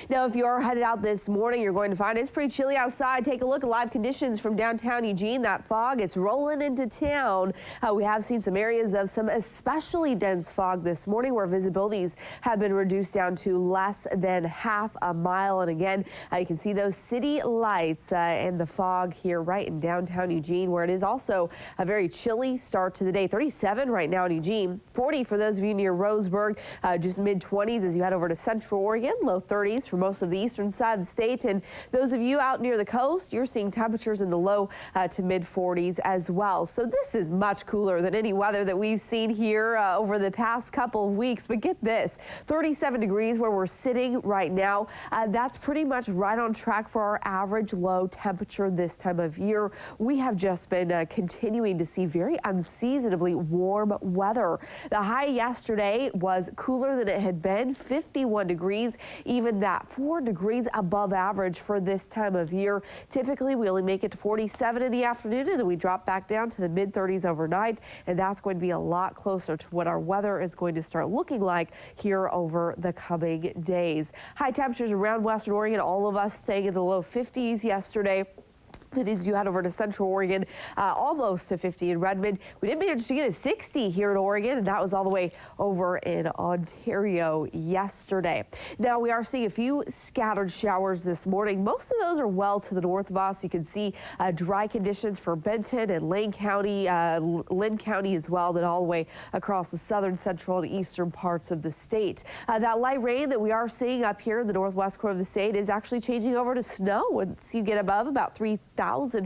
Now, if you are headed out this morning, you're going to find it's pretty chilly outside. Take a look at live conditions from downtown Eugene. That fog, it's rolling into town. We have seen some areas of some especially dense fog this morning where visibilities have been reduced down to less than half a mile. And again, you can see those city lights and the fog here right in downtown Eugene, where it is also a very chilly start to the day. 37 right now in Eugene, 40 for those of you near Roseburg, just mid-20s as you head over to Central Oregon, low 30s for most of the eastern side of the state. And those of you out near the coast, you're seeing temperatures in the low to mid-40s as well. So this is much cooler than any weather that we've seen here over the past couple of weeks. But get this, 37 degrees where we're sitting right now. That's pretty much right on track for our average low temperature this time of year. We have just been continuing to see very unseasonably warm weather. The high yesterday was cooler than it had been, 51 degrees, even that 4 degrees above average for this time of year. Typically, we only make it to 47 in the afternoon, and then we drop back down to the mid-30s overnight, and that's going to be a lot closer to what our weather is going to start looking like here over the coming days. High temperatures around Western Oregon, all of us staying in the low 50s yesterday. That is, you head over to Central Oregon, almost to 50 in Redmond. We did manage to get a 60 here in Oregon, and that was all the way over in Ontario yesterday. Now, we are seeing a few scattered showers this morning. Most of those are well to the north of us. You can see dry conditions for Benton and Lane County, Lynn County as well, then all the way across the southern, central, and eastern parts of the state. That light rain that we are seeing up here in the northwest corner of the state is actually changing over to snow once you get above about 3,000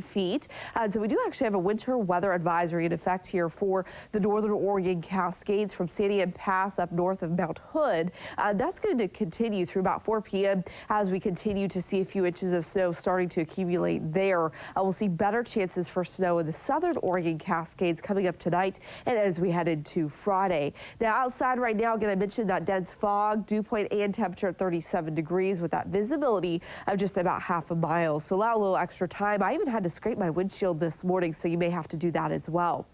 feet. So we do actually have a winter weather advisory in effect here for the northern Oregon Cascades from Sandy and Pass up north of Mount Hood. That's going to continue through about 4 p.m. as we continue to see a few inches of snow starting to accumulate there. We'll see better chances for snow in the southern Oregon Cascades coming up tonight and as we head into Friday. Now, outside right now, again, I mentioned that dense fog, dew point and temperature at 37 degrees with that visibility of just about half a mile. So allow a little extra time. I even had to scrape my windshield this morning, so you may have to do that as well.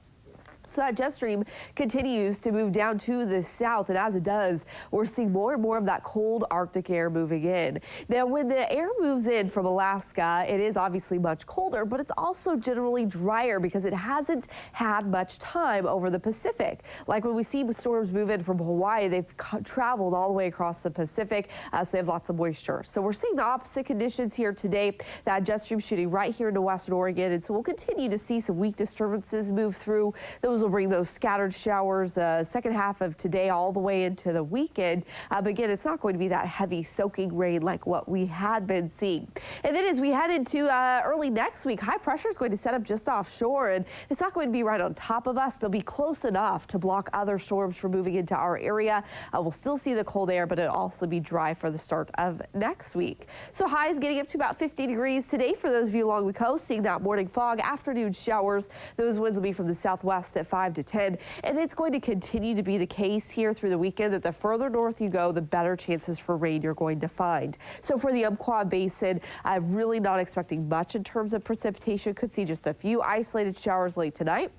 So that jet stream continues to move down to the south, and as it does, we're seeing more and more of that cold Arctic air moving in. Now, when the air moves in from Alaska, it is obviously much colder, but it's also generally drier because it hasn't had much time over the Pacific. Like when we see storms move in from Hawaii, they've traveled all the way across the Pacific, so they have lots of moisture. So we're seeing the opposite conditions here today. That jet stream shooting right here into Western Oregon, and so we'll continue to see some weak disturbances move through. Those will bring those scattered showers second half of today all the way into the weekend. But again, it's not going to be that heavy soaking rain like what we had been seeing. And then as we head into early next week, high pressure is going to set up just offshore, and it's not going to be right on top of us, but be close enough to block other storms from moving into our area. We'll still see the cold air, but it'll also be dry for the start of next week. So highs getting up to about 50 degrees today for those of you along the coast, seeing that morning fog, afternoon showers. Those winds will be from the southwest at 5 to 10, and it's going to continue to be the case here through the weekend that the further north you go, the better chances for rain you're going to find. So for the Umpqua Basin, I'm really not expecting much in terms of precipitation. Could see just a few isolated showers late tonight.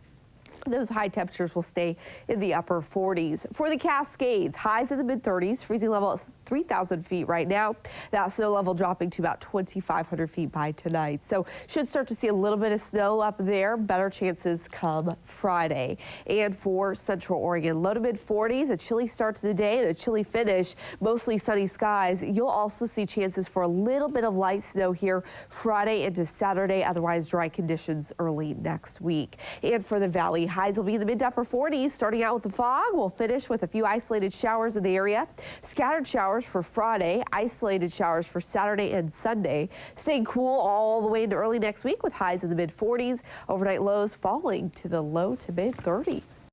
Those high temperatures will stay in the upper 40s. For the Cascades, highs in the mid-30s, freezing level is 3,000 feet right now. That snow level dropping to about 2,500 feet by tonight. So should start to see a little bit of snow up there. Better chances come Friday. And for Central Oregon, low to mid-40s, a chilly start to the day and a chilly finish. Mostly sunny skies. You'll also see chances for a little bit of light snow here Friday into Saturday. Otherwise, dry conditions early next week. And for the Valley, highs will be in the mid to upper 40s. Starting out with the fog, we'll finish with a few isolated showers in the area. Scattered showers for Friday, isolated showers for Saturday and Sunday. Staying cool all the way into early next week with highs in the mid 40s. Overnight lows falling to the low to mid 30s.